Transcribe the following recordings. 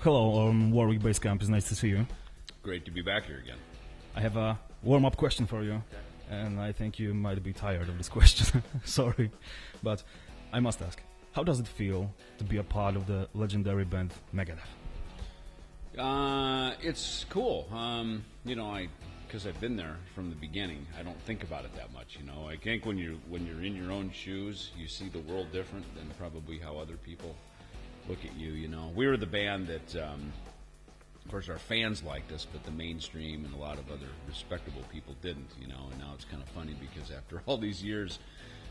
hello, Warwick Bass Camp. It's nice to see you. Great to be back here again. I have a warm-up question for you, and I think you might be tired of this question. Sorry, but I must ask, how does it feel to be a part of the legendary band Megadeth? It's cool. Because I've been there from the beginning, I don't think about it that much. I think when you're in your own shoes, you see the world different than probably how other people look at you. We were the band that, of course, our fans liked us, but the mainstream and a lot of other respectable people didn't. And now it's kind of funny because after all these years,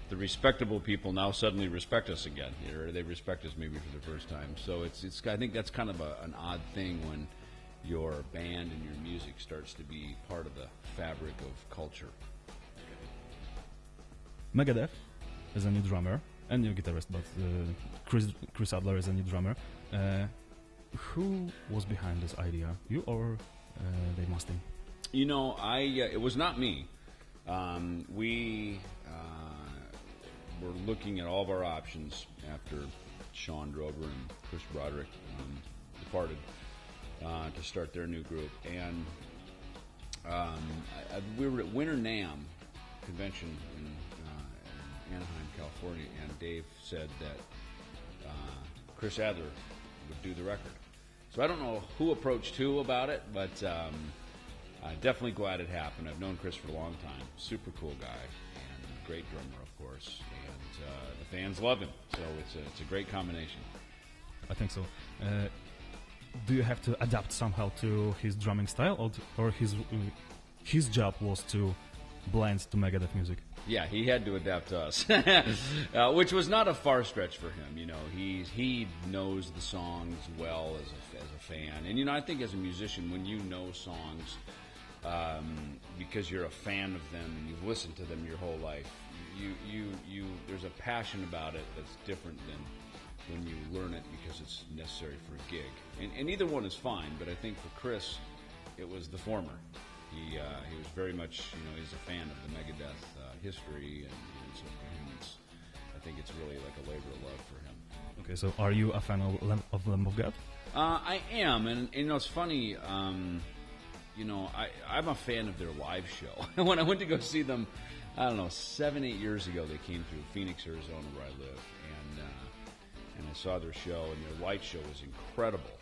the respectable people now suddenly respect us again, or they respect us maybe for the first time. So it's I think that's kind of an odd thing when your band and your music starts to be part of the fabric of culture. Megadeth is a new drummer and new guitarist, but Chris Adler is a new drummer. Who was behind this idea? You or Dave Mustaine? It was not me. We were looking at all of our options after Sean Drover and Chris Broderick departed to start their new group, and we were at Winter NAMM convention in Anaheim, California, and Dave said that Chris Adler would do the record. So I don't know who approached who about it, but definitely glad it happened. I've known Chris for a long time. Super cool guy and a great drummer, of course, and the fans love him. So it's a great combination. I think so. Do you have to adapt somehow to his drumming style, or his job was to blend to Megadeth music? Yeah, he had to adapt to us, which was not a far stretch for him. He knows the songs well as a fan, and I think as a musician, when you know songs because you're a fan of them and you've listened to them your whole life, you there's a passion about it that's different than when you learn it because it's necessary for a gig. And either one is fine, but I think for Chris, it was the former. He was very much, he's a fan of the Megadeth history, and so for him, I think it's really like a labor of love for him. Okay, so are you a fan of Lamb of God? I am, and it's funny, I'm a fan of their live show. When I went to go see them, 7-8 years ago, they came through Phoenix, Arizona, where I live, and I saw their show, and their light show was incredible.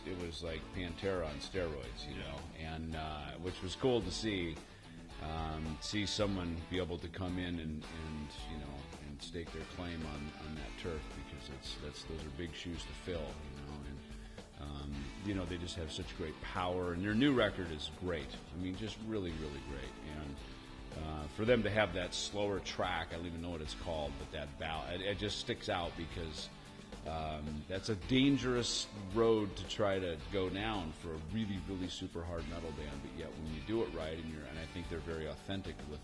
It was like Pantera on steroids, and which was cool to see someone be able to come in and stake their claim on that turf, because those are big shoes to fill, and they just have such great power, and their new record is great. Just really, really great, and for them to have that slower track, I don't even know what it's called, but that ballad, it just sticks out because that's a dangerous road to try to go down for a really, really super hard metal band. But yet, when you do it right, and I think they're very authentic with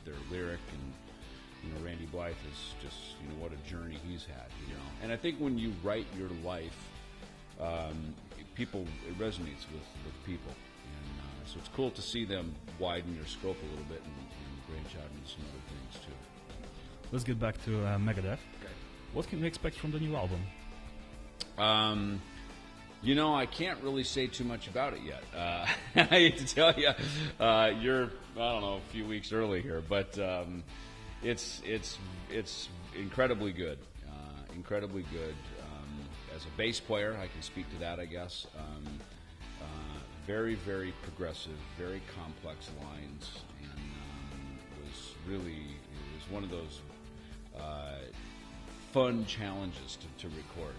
their lyric, and Randy Blythe is just what a journey he's had. And I think when you write your life, it resonates with people, and so it's cool to see them widen their scope a little bit and branch out into some other things too. Let's get back to Megadeth. Okay. What can we expect from the new album? I can't really say too much about it yet. I hate to tell you, you're a few weeks early here, but it's incredibly good. Incredibly good. As a bass player, I can speak to that, I guess. Very, very progressive, very complex lines, and it was one of those fun challenges to record,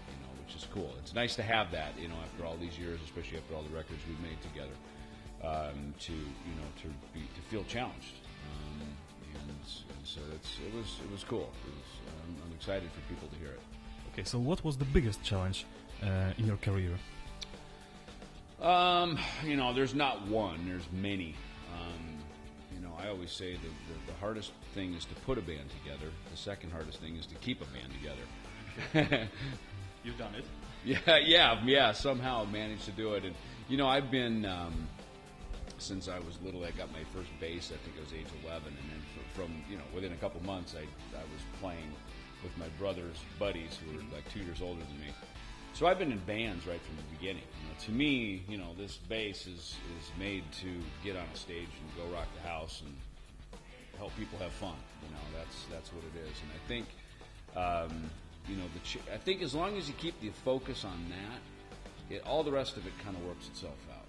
which is cool. It's nice to have that, after all these years, especially after all the records we've made together, to feel challenged, and so it was cool. I'm excited for people to hear it. Okay, so what was the biggest challenge in your career? There's not one. There's many. I always say the hardest thing is to put a band together. The second hardest thing is to keep a band together. You've done it. Yeah. Somehow managed to do it, and I've been since I was little. I got my first bass. I think I was age 11, and then from within a couple months, I was playing with my brother's buddies who were like 2 years older than me. So I've been in bands right from the beginning. To me, this bass is made to get on a stage and go rock the house and help people have fun. That's what it is. And I think, I think as long as you keep the focus on that, all the rest of it kind of works itself out.